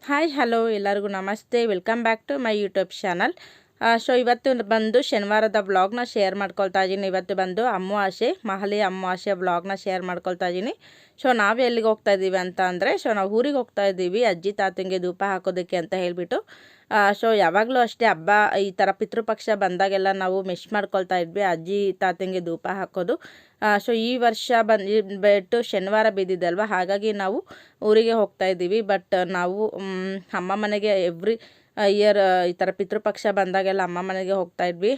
Hi hello ಎಲ್ಲರಿಗೂ ನಮಸ್ತೆ. Welcome back to my YouTube channel. So ಇವತ್ತು ಬಂದು ಶನಿವಾರದ ವ್ಲಾಗ್ನ ಶೇರ್ ಮಾಡ್ಕೊಳ್ತಾ ಇದ್ದೀನಿ. ಇವತ್ತು ಬಂದು ಅಮಾವಾಸ್ಯೆ, ಮಹಾಲಯ ಅಮಾವಾಸ್ಯೆ ವ್ಲಾಗ್ನ ಶೇರ್ ಮಾಡ್ಕೊಳ್ತಾ ಇದ್ದೀನಿ. ಸೊ ನಾವು ಎಲ್ಲಿಗೆ ಹೋಗ್ತಾ ಇದ್ದೀವಿ ಅಂತ ಅಂದರೆ, ಸೊ ನಾವು ಊರಿಗೆ ಹೋಗ್ತಾ ಇದ್ದೀವಿ ಅಜ್ಜಿ ತಾತಂಗೆ ಧೂಪ ಹಾಕೋದಕ್ಕೆ ಅಂತ ಹೇಳಿಬಿಟ್ಟು. ಸೊ ಯಾವಾಗಲೂ ಅಷ್ಟೇ ಹಬ್ಬ ಈ ಥರ ಪಿತೃಪಕ್ಷ ಬಂದಾಗೆಲ್ಲ ನಾವು ಮಿಸ್ ಮಾಡ್ಕೊಳ್ತಾ ಇದ್ವಿ ಅಜ್ಜಿ ತಾತಂಗೆ ಧೂಪ ಹಾಕೋದು. ಸೊ ಈ ವರ್ಷ ಬಂದುಬಿಟ್ಟು ಶನಿವಾರ ಬಿದ್ದಿದ್ದಲ್ವ, ಹಾಗಾಗಿ ನಾವು ಊರಿಗೆ ಹೋಗ್ತಾ ಇದ್ದೀವಿ. ಬಟ್ ನಾವು ಅಮ್ಮ ಮನೆಗೆ ಎವ್ರಿ ಇಯರ್ ಈ ಥರ ಪಿತೃಪಕ್ಷ ಬಂದಾಗೆಲ್ಲ ಅಮ್ಮ ಮನೆಗೆ ಹೋಗ್ತಾ ಇದ್ವಿ.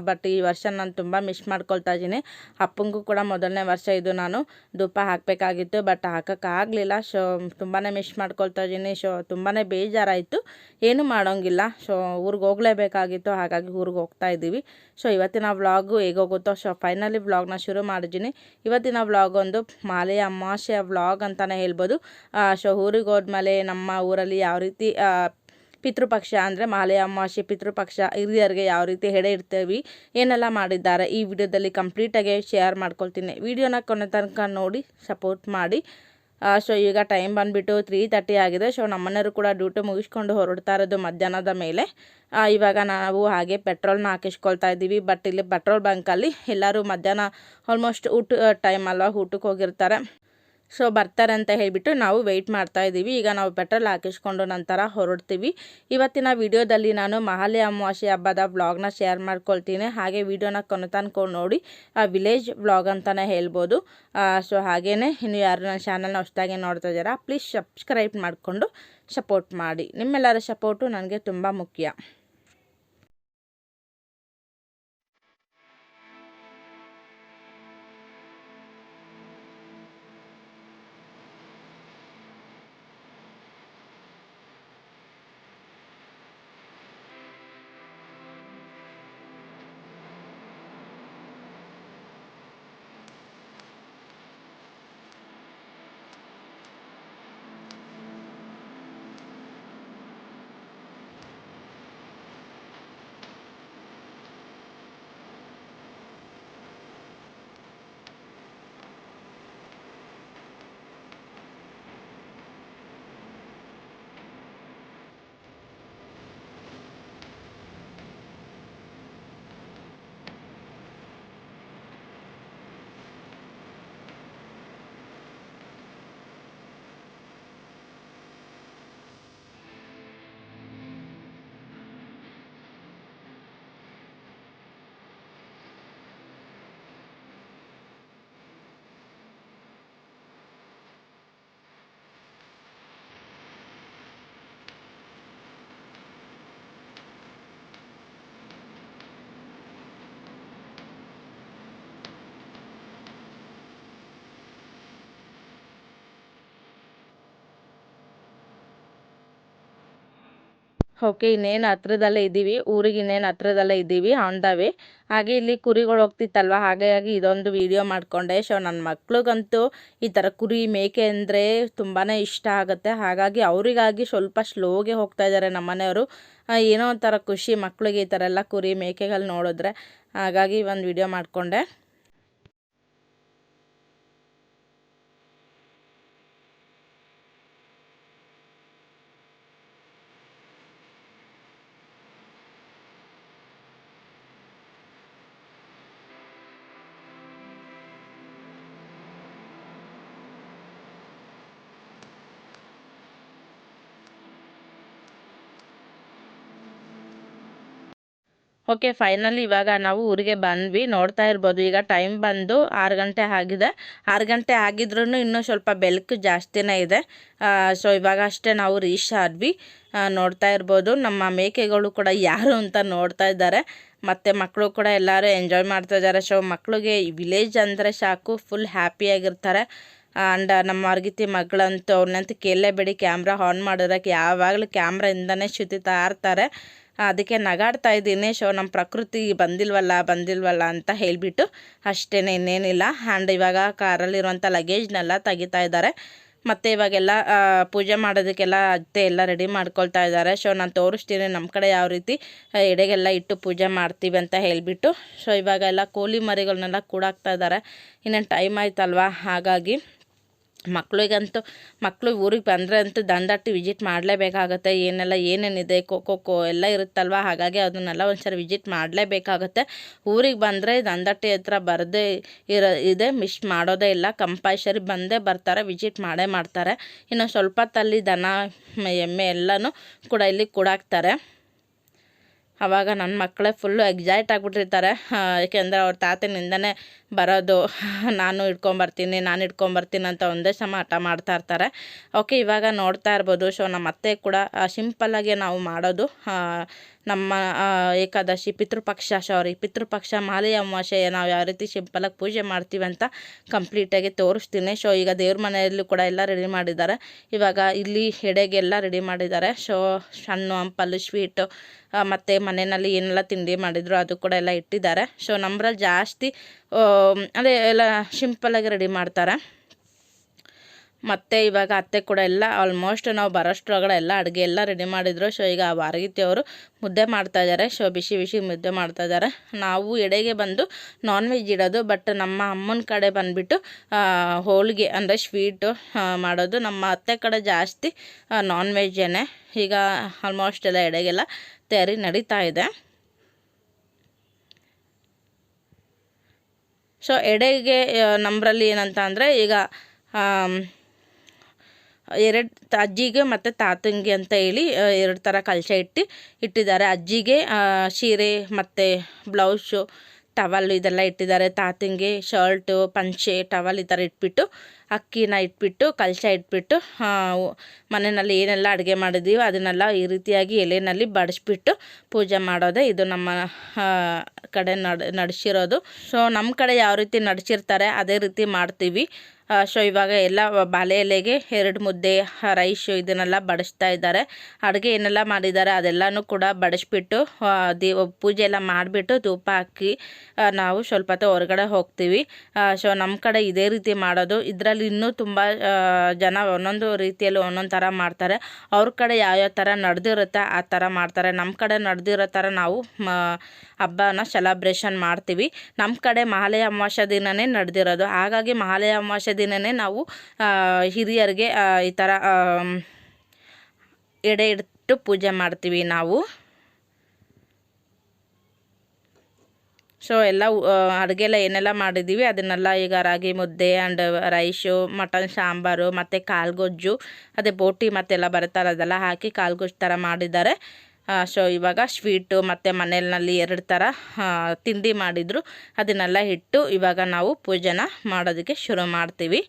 ಬಟ್ ಈ ವರ್ಷ ನಾನು ತುಂಬ ಮಿಸ್ ಮಾಡ್ಕೊಳ್ತಾ ಇದ್ದೀನಿ. ಅಪ್ಪಂಗೂ ಕೂಡ ಮೊದಲನೇ ವರ್ಷ ಇದು ನಾನು ಧೂಪ ಹಾಕಬೇಕಾಗಿತ್ತು, ಬಟ್ ಹಾಕೋಕ್ಕಾಗಲಿಲ್ಲ. ಸೊ ತುಂಬಾ ಮಿಸ್ ಮಾಡ್ಕೊಳ್ತಾ ಇದ್ದೀನಿ. ಸೊ ತುಂಬಾ ಬೇಜಾರಾಯಿತು, ಏನೂ ಮಾಡೋಂಗಿಲ್ಲ. ಸೊ ಊರಿಗೆ ಹೋಗಲೇಬೇಕಾಗಿತ್ತು, ಹಾಗಾಗಿ ಊರಿಗೆ ಹೋಗ್ತಾ ಇದ್ದೀವಿ. ಸೊ ಇವತ್ತಿನ ವ್ಲಾಗು ಹೇಗೋಗುತ್ತೋ. ಸೊ ಫೈನಲಿ ವ್ಲಾಗ್ನ ಶುರು ಮಾಡಿದ್ದೀನಿ. ಇವತ್ತಿನ ವ್ಲಾಗ್ ಒಂದು ಮಹಾಲಯ ಅಮಾವಾಸ್ಯೆಯ ವ್ಲಾಗ್ ಅಂತಲೇ ಹೇಳ್ಬೋದು. ಸೊ ಊರಿಗೆ ಹೋದ್ಮೇಲೆ ನಮ್ಮ ಊರಲ್ಲಿ ಯಾವ ರೀತಿ ಪಿತೃಪಕ್ಷ ಅಂದರೆ ಮಹಾಲಯ ಅಮಾವಾಸ್ಯೆ ಪಿತೃಪಕ್ಷ ಹಿರಿಯರಿಗೆ ಯಾವ ರೀತಿ ಎಡೆ ಇಡ್ತೇವೆ, ಏನೆಲ್ಲ ಮಾಡಿದ್ದಾರೆ ಈ ವಿಡಿಯೋದಲ್ಲಿ ಕಂಪ್ಲೀಟಾಗಿ ಶೇರ್ ಮಾಡ್ಕೊಳ್ತೀನಿ. ವಿಡಿಯೋನ ಕೊನೆ ತನಕ ನೋಡಿ ಸಪೋರ್ಟ್ ಮಾಡಿ. ಸೊ ಈಗ ಟೈಮ್ ಬಂದುಬಿಟ್ಟು 3:30 ಆಗಿದೆ. ಸೊ ನಮ್ಮನೆಯವರು ಕೂಡ ಡ್ಯೂಟಿ ಮುಗಿಸ್ಕೊಂಡು ಹೊರಡ್ತಾ ಇರೋದು ಮಧ್ಯಾಹ್ನದ ಮೇಲೆ. ಇವಾಗ ನಾವು ಹಾಗೆ ಪೆಟ್ರೋಲ್ನ ಹಾಕಿಸ್ಕೊಳ್ತಾ ಇದ್ದೀವಿ. ಬಟ್ ಇಲ್ಲಿ ಪೆಟ್ರೋಲ್ ಬಂಕಲ್ಲಿ ಎಲ್ಲರೂ ಮಧ್ಯಾಹ್ನ ಆಲ್ಮೋಸ್ಟ್ ಊಟ ಟೈಮ್ ಅಲ್ವಾ, ಊಟಕ್ಕೆ ಹೋಗಿರ್ತಾರೆ. ಸೊ ಬರ್ತಾರೆ ಅಂತ ಹೇಳಿಬಿಟ್ಟು ನಾವು ವೆಯ್ಟ್ ಮಾಡ್ತಾ ಇದ್ದೀವಿ. ಈಗ ನಾವು ಪೆಟ್ರೋಲ್ ಹಾಕಿಸ್ಕೊಂಡು ನಂತರ ಹೊರಡ್ತೀವಿ. ಇವತ್ತಿನ ವಿಡಿಯೋದಲ್ಲಿ ನಾನು ಮಹಾಲಯ ಅಮಾವಾಸ್ಯೆ ಹಬ್ಬದ ವ್ಲಾಗ್ನ ಶೇರ್ ಮಾಡ್ಕೊಳ್ತೀನಿ. ಹಾಗೆ ವಿಡಿಯೋನ ಕೊನೆ ತನಕ ನೋಡಿ, ವಿಲೇಜ್ ವ್ಲಾಗ್ ಅಂತಲೇ ಹೇಳ್ಬೋದು. ಸೊ ಹಾಗೆಯೇ ಇನ್ನು ಯಾರು ನನ್ನ ಚಾನಲ್ನ ಹೊಸದಾಗಿ ನೋಡ್ತಾ ಇದ್ದೀರಾ, ಪ್ಲೀಸ್ ಸಬ್ಸ್ಕ್ರೈಬ್ ಮಾಡಿಕೊಂಡು ಸಪೋರ್ಟ್ ಮಾಡಿ. ನಿಮ್ಮೆಲ್ಲರ ಸಪೋರ್ಟು ನನಗೆ ತುಂಬ ಮುಖ್ಯ. ಓಕೆ, ಇನ್ನೇನು ಹತ್ರದಲ್ಲೇ ಇದ್ದೀವಿ, ಊರಿಗೆ ಇನ್ನೇನು ಹತ್ರದಲ್ಲೇ ಇದ್ದೀವಿ, ಆನ್ ದ ವೇ. ಹಾಗೆ ಇಲ್ಲಿ ಕುರಿಗಳು ಹೋಗ್ತಿತ್ತಲ್ವ, ಹಾಗಾಗಿ ಇದೊಂದು ವಿಡಿಯೋ ಮಾಡಿಕೊಂಡೆ. ಸೊ ನನ್ನ ಮಕ್ಳಿಗಂತೂ ಈ ಥರ ಕುರಿ ಮೇಕೆ ಅಂದರೆ ತುಂಬಾ ಇಷ್ಟ ಆಗುತ್ತೆ. ಹಾಗಾಗಿ ಅವರಿಗಾಗಿ ಸ್ವಲ್ಪ ಸ್ಲೋಗೆ ಹೋಗ್ತಾ ಇದ್ದಾರೆ ನಮ್ಮ ಮನೆಯವರು. ಏನೋ ಒಂಥರ ಖುಷಿ ಮಕ್ಳಿಗೆ ಈ ಥರ ಎಲ್ಲ ಕುರಿ ಮೇಕೆಗಳು ನೋಡಿದ್ರೆ. ಹಾಗಾಗಿ ಒಂದು ವಿಡಿಯೋ ಮಾಡಿಕೊಂಡೆ. ಓಕೆ, ಫೈನಲಿ ಇವಾಗ ನಾವು ಊರಿಗೆ ಬಂದ್ವಿ. ನೋಡ್ತಾ ಇರ್ಬೋದು, ಈಗ ಟೈಮ್ ಬಂದು 6 ಗಂಟೆ ಆಗಿದೆ. 6 ಗಂಟೆ ಆಗಿದ್ರೂ ಇನ್ನೂ ಸ್ವಲ್ಪ ಬೆಳಕು ಜಾಸ್ತಿನೇ ಇದೆ. ಸೊ ಇವಾಗ ಅಷ್ಟೇ ನಾವು ರೀಚ್ ಆದ್ವಿ. ನೋಡ್ತಾ ಇರ್ಬೋದು, ನಮ್ಮ ಮೇಕೆಗಳು ಕೂಡ ಯಾರು ಅಂತ ನೋಡ್ತಾ ಇದ್ದಾರೆ. ಮತ್ತು ಮಕ್ಕಳು ಕೂಡ ಎಲ್ಲರೂ ಎಂಜಾಯ್ ಮಾಡ್ತಾ ಇದ್ದಾರೆ. ಸೊ ಮಕ್ಕಳಿಗೆ ವಿಲೇಜ್ ಅಂದರೆ ಸಾಕು, ಫುಲ್ ಹ್ಯಾಪಿಯಾಗಿರ್ತಾರೆ. ಆ್ಯಂಡ್ ನಮ್ಮ ಅರ್ಗಿತಿ ಮಗಳಂತೂ ಅವ್ರನ್ನಂತೂ ಕೇಳಲೇಬೇಡಿ, ಕ್ಯಾಮ್ರಾ ಆನ್ ಮಾಡೋದಕ್ಕೆ ಯಾವಾಗಲೂ ಕ್ಯಾಮ್ರಾಯಿಂದನೇ ಸುತ್ತಾ ಇರ್ತಾರೆ. ಅದಕ್ಕೆ ನಗಾಡ್ತಾ ಇದ್ದೀನಿ. ಸೊ ನಮ್ಮ ಪ್ರಕೃತಿ ಬಂದಿಲ್ವಲ್ಲ ಅಂತ ಹೇಳಿಬಿಟ್ಟು ಅಷ್ಟೇ, ಇನ್ನೇನಿಲ್ಲ. ಆ್ಯಂಡ್ ಇವಾಗ ಕಾರಲ್ಲಿರುವಂಥ ಲಗೇಜ್ನೆಲ್ಲ ತೆಗಿತಾ ಇದ್ದಾರೆ. ಮತ್ತು ಇವಾಗೆಲ್ಲ ಪೂಜೆ ಮಾಡೋದಕ್ಕೆಲ್ಲ ಅತ್ತೆ ಎಲ್ಲ ರೆಡಿ ಮಾಡ್ಕೊಳ್ತಾ ಇದ್ದಾರೆ. ಸೊ ನಾನು ತೋರಿಸ್ತೀನಿ ನಮ್ಮ ಕಡೆ ಯಾವ ರೀತಿ ಎಡೆಗೆಲ್ಲ ಇಟ್ಟು ಪೂಜೆ ಮಾಡ್ತೀವಿ ಅಂತ ಹೇಳಿಬಿಟ್ಟು. ಸೊ ಇವಾಗೆಲ್ಲ ಕೋಳಿ ಮರಿಗಳನ್ನೆಲ್ಲ ಕೂಡಾಕ್ತಾ ಇದ್ದಾರೆ. ಇನ್ನೇನು ಟೈಮ್ ಆಯ್ತಲ್ವ, ಹಾಗಾಗಿ ಮಕ್ಕಳು ಊರಿಗೆ ಬಂದರೆ ಅಂತೂ ದಂಡಟ್ಟಿ ವಿಸಿಟ್ ಮಾಡಲೇಬೇಕಾಗತ್ತೆ. ಏನೇನಿದೆ ಖೋ ಎಲ್ಲ ಇರುತ್ತಲ್ವ, ಹಾಗಾಗಿ ಅದನ್ನೆಲ್ಲ ಒಂದ್ಸರಿ ವಿಸಿಟ್ ಮಾಡಲೇಬೇಕಾಗತ್ತೆ. ಊರಿಗೆ ಬಂದರೆ ದಂಡಟ್ಟಿ ಹತ್ರ ಬರದೇ ಇದೆ ಮಿಸ್ ಮಾಡೋದೇ ಇಲ್ಲ, ಕಂಪಲ್ಸರಿ ಬಂದೇ ಬರ್ತಾರೆ, ವಿಸಿಟ್ ಮಾಡೇ ಮಾಡ್ತಾರೆ. ಇನ್ನು ಸ್ವಲ್ಪ ಹೊತ್ತಲ್ಲಿ ದನ ಎಮ್ಮೆ ಎಲ್ಲನೂ ಕೂಡ ಇಲ್ಲಿ ಕೂಡಾಕ್ತಾರೆ. ಆವಾಗ ನನ್ನ ಮಕ್ಕಳೇ ಫುಲ್ಲು ಎಕ್ಸೈಟ್ ಆಗಿಬಿಟ್ಟಿರ್ತಾರೆ, ಏಕೆಂದರೆ ಅವ್ರ ತಾತನಿಂದನೇ ಬರೋದು, ನಾನು ಇಟ್ಕೊಂಬರ್ತೀನಿ ಅಂತ ಒಂದೇ ಸಮ ಹಠ ಮಾಡ್ತಾ ಇರ್ತಾರೆ. ಓಕೆ, ಇವಾಗ ನೋಡ್ತಾ ಇರ್ಬೋದು. ಸೊ ನಮ್ಮ ಅತ್ತೆ ಕೂಡ ಸಿಂಪಲ್ಲಾಗಿ ನಾವು ಮಾಡೋದು ನಮ್ಮ ಏಕಾದಶಿ ಪಿತೃಪಕ್ಷ ಮಾಲೆ ಅಮಾವಾಸ್ಯೆ ನಾವು ಯಾವ ರೀತಿ ಸಿಂಪಲಾಗಿ ಪೂಜೆ ಮಾಡ್ತೀವಿ ಅಂತ ಕಂಪ್ಲೀಟಾಗಿ ತೋರಿಸ್ತೀನಿ. ಸೊ ಈಗ ದೇವ್ರ ಮನೆಯಲ್ಲೂ ಕೂಡ ಎಲ್ಲ ರೆಡಿ ಮಾಡಿದ್ದಾರೆ. ಇವಾಗ ಇಲ್ಲಿ ಎಡೆಗೆಲ್ಲ ರೆಡಿ ಮಾಡಿದ್ದಾರೆ. ಸೊ ಹಣ್ಣು ಹಂಪಲು ಸ್ವೀಟು ಮತ್ತು ಮನೆಯಲ್ಲಿ ಏನೆಲ್ಲ ತಿಂಡಿ ಮಾಡಿದ್ರು ಅದು ಕೂಡ ಎಲ್ಲ ಇಟ್ಟಿದ್ದಾರೆ. ಸೊ ನಮ್ಮರಲ್ಲಿ ಜಾಸ್ತಿ ಅದೇ ಎಲ್ಲ ಸಿಂಪಲ್ಲಾಗಿ ರೆಡಿ ಮಾಡ್ತಾರೆ. ಮತ್ತು ಇವಾಗ ಅತ್ತೆ ಕೂಡ ಎಲ್ಲ ಆಲ್ಮೋಸ್ಟ್ ನಾವು ಬರೋಷ್ಟ್ರೊಳಗಡೆ ಎಲ್ಲ ಅಡುಗೆ ಎಲ್ಲ ರೆಡಿ ಮಾಡಿದರು. ಸೊ ಈಗ ವಾರಗಿತ್ತಿ ಅವರು ಮುದ್ದೆ ಮಾಡ್ತಾಯಿದ್ದಾರೆ. ಸೊ ಬಿಸಿ ಮುದ್ದೆ ಮಾಡ್ತಾಯಿದ್ದಾರೆ. ನಾವು ಎಡೆಗೆ ಬಂದು ನಾನ್ ವೆಜ್ ಇಡೋದು, ಬಟ್ ನಮ್ಮ ಅಮ್ಮನ ಕಡೆ ಬಂದುಬಿಟ್ಟು ಹೋಳಿಗೆ ಅಂದರೆ ಸ್ವೀಟು ಮಾಡೋದು. ನಮ್ಮ ಅತ್ತೆ ಕಡೆ ಜಾಸ್ತಿ ನಾನ್ ವೆಜ್ಜೇ. ಈಗ ಆಲ್ಮೋಸ್ಟ್ ಎಲ್ಲ ಎಡೆಗೆಲ್ಲ ತಯಾರಿ ನಡೀತಾ ಇದೆ. ಸೊ ಎಡೆಗೆ ನಮ್ಮರಲ್ಲಿ ಏನಂತ ಅಂದರೆ ಈಗ ಅಜ್ಜಿಗೆ ಮತ್ತು ತಾತಂಗೆ ಅಂತ ಹೇಳಿ 2 ಥರ ಕಲಶ ಇಟ್ಟಿದ್ದಾರೆ. ಅಜ್ಜಿಗೆ ಸೀರೆ ಮತ್ತು ಬ್ಲೌಸು ಟವಲ್ ಇದೆಲ್ಲ ಇಟ್ಟಿದ್ದಾರೆ. ತಾತಂಗೆ ಶರ್ಟು ಪಂಚೆ ಟವಲ್ ಈ ಥರ ಇಟ್ಬಿಟ್ಟು ಅಕ್ಕಿನ ಇಟ್ಬಿಟ್ಟು ಕಲಶ ಇಟ್ಬಿಟ್ಟು ಮನೆಯಲ್ಲಿ ಏನೆಲ್ಲ ಅಡುಗೆ ಮಾಡಿದ್ದೀವೋ ಅದನ್ನೆಲ್ಲ ಈ ರೀತಿಯಾಗಿ ಎಲೆಯಲ್ಲಿ ಬಡಿಸ್ಬಿಟ್ಟು ಪೂಜೆ ಮಾಡೋದೇ ಇದು ನಮ್ಮ ಕಡೆ ನಡೆಸಿರೋದು. ಸೊ ನಮ್ಮ ಕಡೆ ಯಾವ ರೀತಿ ನಡೆಸಿರ್ತಾರೆ ಅದೇ ರೀತಿ ಮಾಡ್ತೀವಿ. ಸೊ ಇವಾಗ ಎಲ್ಲ ಬಾಳೆ ಎಲೆಗೆ 2 ಮುದ್ದೆ ರೈಸು ಇದನ್ನೆಲ್ಲ ಬಡಿಸ್ತಾ ಇದ್ದಾರೆ. ಅಡುಗೆ ಏನೆಲ್ಲ ಮಾಡಿದ್ದಾರೆ ಅದೆಲ್ಲನೂ ಕೂಡ ಬಡಿಸ್ಬಿಟ್ಟು ಪೂಜೆ ಎಲ್ಲ ಮಾಡಿಬಿಟ್ಟು ಧೂಪ ಹಾಕಿ ನಾವು ಸ್ವಲ್ಪ ಹೊತ್ತು ಹೊರಗಡೆ ಹೋಗ್ತೀವಿ. ಸೊ ನಮ್ಮ ಕಡೆ ಇದೇ ರೀತಿ ಮಾಡೋದು. ಇದರಲ್ಲಿ ಇನ್ನೂ ತುಂಬ ಜನ ಒಂದೊಂದು ರೀತಿಯಲ್ಲಿ ಒಂದೊಂದು ಥರ ಮಾಡ್ತಾರೆ. ಅವ್ರ ಕಡೆ ಯಾವ್ಯಾವ ಥರ ನಡೆದಿರುತ್ತೆ ಆ ಥರ ಮಾಡ್ತಾರೆ. ನಮ್ಮ ಕಡೆ ನಡೆದಿರೋ ಥರ ನಾವು ಹಬ್ಬನ ಸೆಲೆಬ್ರೇಷನ್ ಮಾಡ್ತೀವಿ. ನಮ್ಮ ಕಡೆ ಮಹಾಲಯ ಅಮಾವಾಸ್ಯೆ ದಿನವೇ ನಡೆದಿರೋದು. ಹಾಗಾಗಿ ಮಹಾಲಯ ಅಮಾವಾಸ್ಯೆ ದಿನವೇ ನಾವು ಹಿರಿಯರಿಗೆ ಈ ಥರ ಎಡೆ ಇಟ್ಟು ಪೂಜೆ ಮಾಡ್ತೀವಿ ನಾವು. ಸೊ ಎಲ್ಲ ಅಡುಗೆ ಎಲ್ಲ ಏನೆಲ್ಲ ಮಾಡಿದ್ದೀವಿ ಅದನ್ನೆಲ್ಲ ಈಗ ರಾಗಿ ಮುದ್ದೆ ಆ್ಯಂಡ್ ರೈಸು ಮಟನ್ ಸಾಂಬಾರು ಮತ್ತು ಕಾಳುಗೊಜ್ಜು ಅದೇ ಬೋಟಿ ಮತ್ತೆಲ್ಲ ಬರುತ್ತಲ್ಲ ಅದೆಲ್ಲ ಹಾಕಿ ಕಾಳುಗೊಜ್ಜು ಥರ ಮಾಡಿದ್ದಾರೆ. ಸೊ ಇವಾಗ ಸ್ವೀಟು ಮತ್ತು ಮನೆಯಲ್ಲಿ 2 ಥರ ತಿಂಡಿ ಮಾಡಿದರು ಅದನ್ನೆಲ್ಲ ಇಟ್ಟು ಇವಾಗ ನಾವು ಪೂಜೆನ ಮಾಡೋದಕ್ಕೆ ಶುರು ಮಾಡ್ತೀವಿ.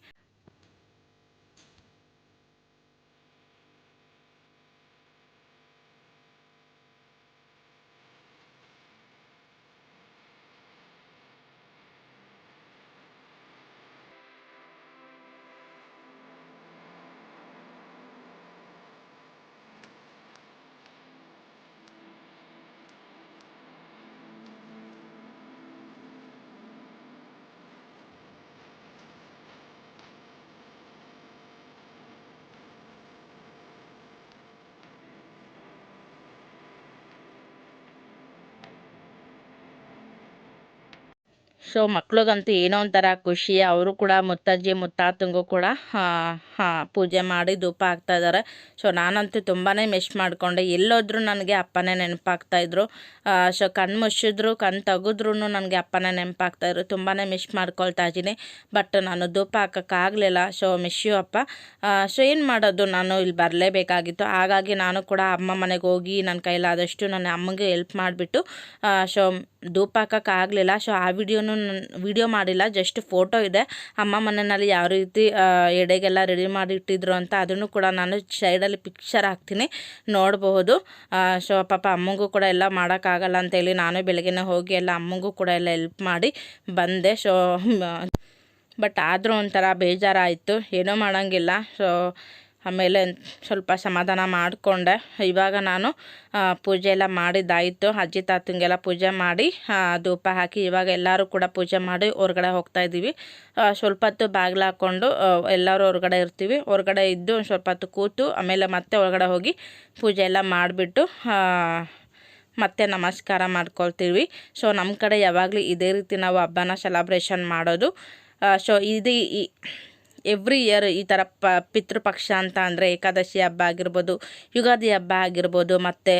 ಸೊ ಮಕ್ಳಿಗಂತೂ ಏನೋ ಒಂಥರ ಖುಷಿ. ಅವರು ಕೂಡ ಮುತ್ತಜ್ಜಿ ಮುತ್ತಾತಂಗೂ ಕೂಡ ಪೂಜೆ ಮಾಡಿ ಧೂಪ ಹಾಕ್ತಾಯಿದ್ದಾರೆ. ಸೊ ನಾನಂತೂ ತುಂಬಾ ಮಿಸ್ ಮಾಡಿಕೊಂಡೆ. ಎಲ್ಲೋದ್ರೂ ನನಗೆ ಅಪ್ಪನೇ ನೆನಪಾಗ್ತಾಯಿದ್ರು. ಸೊ ಕಣ್ಣು ಮುಚ್ಚಿದ್ರು ಕಣ್ಣು ತೆಗೆದ್ರೂ ನನಗೆ ಅಪ್ಪನೇ ನೆನಪಾಗ್ತಾಯಿದ್ರು. ತುಂಬಾ ಮಿಸ್ ಮಾಡ್ಕೊಳ್ತಾ ಇದ್ದೀನಿ. ಬಟ್ ನಾನು ಧೂಪ ಹಾಕೋಕ್ಕಾಗಲಿಲ್ಲ. ಸೊ ಮಿಸ್ ಯು ಅಪ್ಪ. ಸೊ ಏನು ಮಾಡೋದು, ನಾನು ಇಲ್ಲಿ ಬರಲೇಬೇಕಾಗಿತ್ತು. ಹಾಗಾಗಿ ನಾನು ಕೂಡ ಅಮ್ಮ ಮನೆಗೆ ಹೋಗಿ ನನ್ನ ಕೈಲಾದಷ್ಟು ನನ್ನ ಅಮ್ಮಗೆ ಹೆಲ್ಪ್ ಮಾಡಿಬಿಟ್ಟು ಸೊ ಧೂಪ ಹಾಕೋಕ್ಕಾಗಲಿಲ್ಲ. ಸೊ ಆ ವಿಡಿಯೋ ಮಾಡಿಲ್ಲ, ಜಸ್ಟ್ ಫೋಟೋ ಇದೆ. ಅಮ್ಮ ಮನೆಯಲ್ಲಿ ಯಾವ ರೀತಿ ಎಡೆಗೆಲ್ಲ ರೆಡಿ ಮಾಡಿ ಇಟ್ಟಿದ್ರು ಅಂತ ಅದನ್ನು ಕೂಡ ನಾನು ಸೈಡಲ್ಲಿ ಪಿಕ್ಚರ್ ಹಾಕ್ತೀನಿ, ನೋಡಬಹುದು. ಸೊ ಪಾಪ ಅಮ್ಮಂಗೂ ಕೂಡ ಎಲ್ಲ ಮಾಡೋಕ್ಕಾಗಲ್ಲ ಅಂತೇಳಿ ನಾನು ಬೆಳಗ್ಗೆನೇ ಹೋಗಿ ಎಲ್ಲ ಅಮ್ಮಂಗೂ ಕೂಡ ಎಲ್ಲ ಹೆಲ್ಪ್ ಮಾಡಿ ಬಂದೆ. ಸೊ ಬಟ್ ಆದರೂ ಒಂಥರ ಬೇಜಾರಾಯಿತು, ಏನೂ ಮಾಡೋಂಗಿಲ್ಲ. ಸೊ ಆಮೇಲೆ ಸ್ವಲ್ಪ ಸಮಾಧಾನ ಮಾಡಿಕೊಂಡೆ. ಇವಾಗ ನಾನು ಪೂಜೆ ಎಲ್ಲ ಮಾಡಿದ್ದಾಯಿತು. ಅಜ್ಜಿ ತಾತಂಗೆಲ್ಲ ಪೂಜೆ ಮಾಡಿ ಧೂಪ ಹಾಕಿ ಇವಾಗ ಎಲ್ಲರೂ ಕೂಡ ಪೂಜೆ ಮಾಡಿ ಹೊರಗಡೆ ಹೋಗ್ತಾಯಿದ್ದೀವಿ. ಸ್ವಲ್ಪ ಹೊತ್ತು ಬಾಗಿಲು ಹಾಕ್ಕೊಂಡು ಎಲ್ಲರೂ ಹೊರಗಡೆ ಇರ್ತೀವಿ. ಹೊರಗಡೆ ಇದ್ದು ಸ್ವಲ್ಪ ಹೊತ್ತು ಕೂತು ಆಮೇಲೆ ಮತ್ತೆ ಹೊರಗಡೆ ಹೋಗಿ ಪೂಜೆ ಎಲ್ಲ ಮಾಡಿಬಿಟ್ಟು ಮತ್ತೆ ನಮಸ್ಕಾರ ಮಾಡ್ಕೊಳ್ತೀವಿ. ಸೊ ನಮ್ಮ ಕಡೆ ಯಾವಾಗಲೂ ಇದೇ ರೀತಿ ನಾವು ಹಬ್ಬನ ಸೆಲೆಬ್ರೇಷನ್ ಮಾಡೋದು. ಸೊ ಎವ್ರಿ ಇಯರ್ ಈ ಥರ ಪಿತೃಪಕ್ಷ ಅಂತ ಅಂದರೆ ಏಕಾದಶಿ ಹಬ್ಬ ಆಗಿರ್ಬೋದು, ಯುಗಾದಿ ಹಬ್ಬ ಆಗಿರ್ಬೋದು, ಮತ್ತು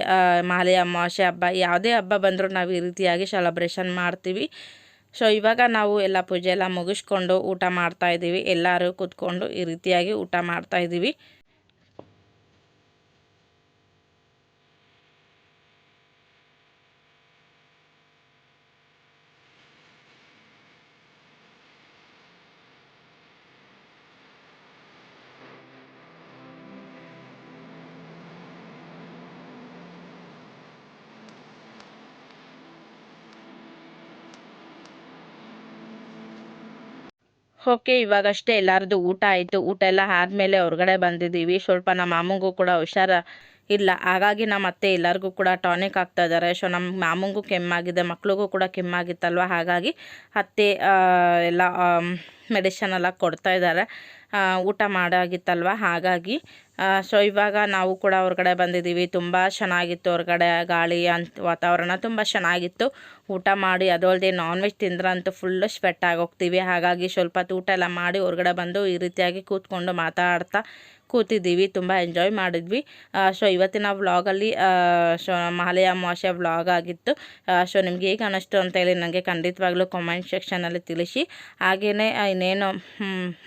ಮಾಲೆ ಅಮಾವಾಸ್ಯೆ ಹಬ್ಬ, ಯಾವುದೇ ಹಬ್ಬ ಬಂದರೂ ನಾವು ಈ ರೀತಿಯಾಗಿ ಸೆಲೆಬ್ರೇಷನ್ ಮಾಡ್ತೀವಿ. ಸೊ ಇವಾಗ ನಾವು ಎಲ್ಲ ಪೂಜೆ ಎಲ್ಲ ಮುಗಿಸ್ಕೊಂಡು ಊಟ ಮಾಡ್ತಾಯಿದ್ದೀವಿ. ಎಲ್ಲರೂ ಕೂತ್ಕೊಂಡು ಈ ರೀತಿಯಾಗಿ ಊಟ ಮಾಡ್ತಾಯಿದ್ದೀವಿ. ಓಕೆ, ಇವಾಗಷ್ಟೇ ಎಲ್ಲರದ್ದು ಊಟ ಆಯಿತು. ಊಟ ಎಲ್ಲ ಆದಮೇಲೆ ಹೊರಗಡೆ ಬಂದಿದ್ದೀವಿ. ಸ್ವಲ್ಪ ನಮ್ಮ ಮಾಮಂಗೂ ಕೂಡ ಹುಷಾರ ಇಲ್ಲ, ಹಾಗಾಗಿ ನಮ್ಮ ಅತ್ತೆ ಎಲ್ಲರಿಗೂ ಕೂಡ ಟಾನಿಕ್ ಹಾಕ್ತಾ ಇದ್ದಾರೆ. ಸೊ ನಮ್ಮ ಮಾಮಂಗೂ ಕೆಮ್ಮಾಗಿದೆ, ಮಕ್ಳಿಗೂ ಕೂಡ ಕೆಮ್ಮಾಗಿತ್ತಲ್ವ, ಹಾಗಾಗಿ ಅತ್ತೆ ಎಲ್ಲ ಮೆಡಿಷನ್ ಎಲ್ಲ ಕೊಡ್ತಾ ಇದ್ದಾರೆ. ಊಟ ಮಾಡಾಗಿತ್ತಲ್ವ, ಹಾಗಾಗಿ ಸೊ ಇವಾಗ ನಾವು ಕೂಡ ಹೊರಗಡೆ ಬಂದಿದ್ದೀವಿ. ತುಂಬ ಚೆನ್ನಾಗಿತ್ತು ಹೊರಗಡೆ, ಗಾಳಿ ವಾತಾವರಣ ತುಂಬ ಚೆನ್ನಾಗಿತ್ತು. ಊಟ ಮಾಡಿ ಅದು ಅಲ್ಲದೆ ನಾನ್ ವೆಜ್ ತಿಂದ್ರಂತೂ ಫುಲ್ಲು ಸ್ವೆಟ್ ಆಗೋಗ್ತೀವಿ. ಹಾಗಾಗಿ ಸ್ವಲ್ಪ ಊಟ ಎಲ್ಲ ಮಾಡಿ ಹೊರಗಡೆ ಬಂದು ಈ ರೀತಿಯಾಗಿ ಕೂತ್ಕೊಂಡು ಮಾತಾಡ್ತಾ ಕೂತಿದ್ದೀವಿ. ತುಂಬ ಎಂಜಾಯ್ ಮಾಡಿದ್ವಿ. ಸೊ ಇವತ್ತಿನ ವ್ಲಾಗಲ್ಲಿ ಸೊ ಮಾಲೆ ಅಮಾವಾಸ್ಯೆ ವ್ಲಾಗ್ ಆಗಿತ್ತು. ಸೊ ನಿಮ್ಗೆ ಹೇಗೆ ಅನ್ನಿಸ್ತು ಅಂತ ಹೇಳಿ ನನಗೆ ಖಂಡಿತವಾಗ್ಲೂ ಕಾಮೆಂಟ್ ಸೆಕ್ಷನಲ್ಲಿ ತಿಳಿಸಿ. ಹಾಗೆಯೇ ಇನ್ನೇನು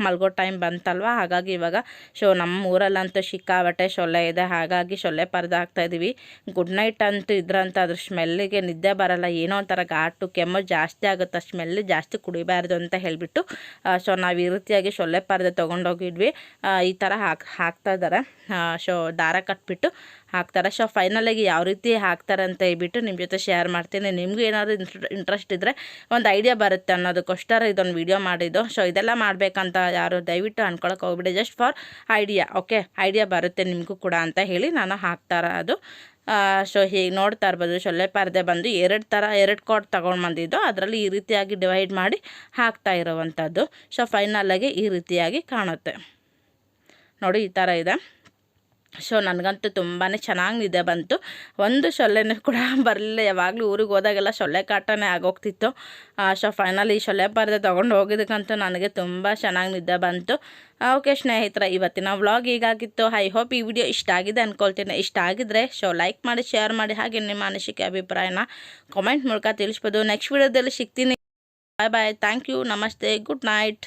ಮಲ್ಗೋ ಟೈಮ್ ಬಂತಲ್ವ, ಹಾಗಾಗಿ ಇವಾಗ ಸೊ ನಮ್ಮ ಊರಲ್ಲಂತೂ ಸಿಕ್ಕಾಬಟ್ಟೆ ಸೊಳ್ಳೆ ಇದೆ, ಹಾಗಾಗಿ ಸೊಳ್ಳೆ ಪರ್ದೆ ಹಾಕ್ತಾಯಿದ್ದೀವಿ. ಗುಡ್ ನೈಟ್ ಅಂತೂ ಇದ್ರಂತ ಅದ್ರ ಸ್ಮೆಲ್ಲಿಗೆ ನಿದ್ದೆ ಬರಲ್ಲ, ಏನೋ ಒಂಥರ ಘಾಟು ಕೆಮ್ಮು ಜಾಸ್ತಿ ಆಗುತ್ತೆ, ಸ್ಮೆಲ್ ಜಾಸ್ತಿ ಕುಡಿಬಾರ್ದು ಅಂತ ಹೇಳಿಬಿಟ್ಟು ಸೊ ನಾವು ಈ ರೀತಿಯಾಗಿ ಸೊಳ್ಳೆ ಪರ್ದೆ ತೊಗೊಂಡೋಗಿದ್ವಿ. ಈ ಥರ ಹಾಕ್ತಾ ಇದ್ದಾರೆ. ಸೊ ದಾರ ಕಟ್ಬಿಟ್ಟು ಹಾಕ್ತಾರೆ. ಸೊ ಫೈನಲಾಗಿ ಯಾವ ರೀತಿ ಹಾಕ್ತಾರೆ ಅಂತ ಹೇಳ್ಬಿಟ್ಟು ನಿಮ್ಮ ಜೊತೆ ಶೇರ್ ಮಾಡ್ತೀನಿ. ನಿಮಗೂ ಏನಾದರೂ ಇಂಟ್ರೆಸ್ಟ್ ಇದ್ದರೆ ಒಂದು ಐಡಿಯಾ ಬರುತ್ತೆ ಅನ್ನೋದಕ್ಕೋಸ್ಕರ ಇದೊಂದು ವಿಡಿಯೋ ಮಾಡಿದ್ದು. ಸೊ ಇದೆಲ್ಲ ಮಾಡಬೇಕಂತ ಯಾರು ದಯವಿಟ್ಟು ಅಂದ್ಕೊಳಕ್ಕೆ ಹೋಗ್ಬಿಡಿ, just for idea. Okay, idea ಬರುತ್ತೆ ನಿಮಗೂ ಕೂಡ ಅಂತ ಹೇಳಿ ನಾನು ಹಾಕ್ತಾರೆ ಅದು. ಸೊ ಹೀಗೆ ನೋಡ್ತಾ ಇರ್ಬೋದು, ಸೊಳ್ಳೆ ಪರ್ದೆ ಬಂದು ಎರಡು ಕಾಟ್ ತೊಗೊಂಡು ಬಂದಿದ್ದು, ಅದರಲ್ಲಿ ಈ ರೀತಿಯಾಗಿ ಡಿವೈಡ್ ಮಾಡಿ ಹಾಕ್ತಾ ಇರೋವಂಥದ್ದು. ಸೊ ಫೈನಲಾಗಿ ಈ ರೀತಿಯಾಗಿ ಕಾಣುತ್ತೆ ನೋಡಿ, ಈ ಥರ ಇದೆ. ಸೊ ನನಗಂತೂ ತುಂಬಾ ಚೆನ್ನಾಗಿ ನಿದ್ದೆ ಬಂತು. ಒಂದು ಸೊಳ್ಳೆನೂ ಕೂಡ ಬರಲಿಲ್ಲ. ಯಾವಾಗಲೂ ಊರಿಗೆ ಹೋದಾಗೆಲ್ಲ ಸೊಳ್ಳೆ ಕಾಟನೇ ಆಗೋಗ್ತಿತ್ತು. ಸೊ ಫೈನಲಿ ಸೊಳ್ಳೆ ಪರ್ದೆ ತೊಗೊಂಡು ಹೋಗಿದ್ದಕ್ಕಂತೂ ನನಗೆ ತುಂಬ ಚೆನ್ನಾಗಿ ನಿದ್ದೆ ಬಂತು. ಓಕೆ ಸ್ನೇಹಿತರೆ, ಇವತ್ತಿನ ವ್ಲಾಗ್ ಹೀಗಾಗಿತ್ತು. ಐ ಹೋಪ್ ಈ ವಿಡಿಯೋ ಇಷ್ಟ ಆಗಿದೆ ಅಂದ್ಕೊಳ್ತೀನಿ. ಇಷ್ಟ ಆಗಿದ್ರೆ ಸೊ ಲೈಕ್ ಮಾಡಿ, ಶೇರ್ ಮಾಡಿ, ಹಾಗೆ ನಿಮ್ಮ ಅನಿಸಿಕೆ ಅಭಿಪ್ರಾಯನ ಕಾಮೆಂಟ್ ಮೂಲಕ ತಿಳಿಸ್ಬೋದು. ನೆಕ್ಸ್ಟ್ ವಿಡಿಯೋದಲ್ಲಿ ಸಿಗ್ತೀನಿ. ಬಾಯ್ ಬಾಯ್, ಥ್ಯಾಂಕ್ ಯು, ನಮಸ್ತೆ, ಗುಡ್ ನೈಟ್.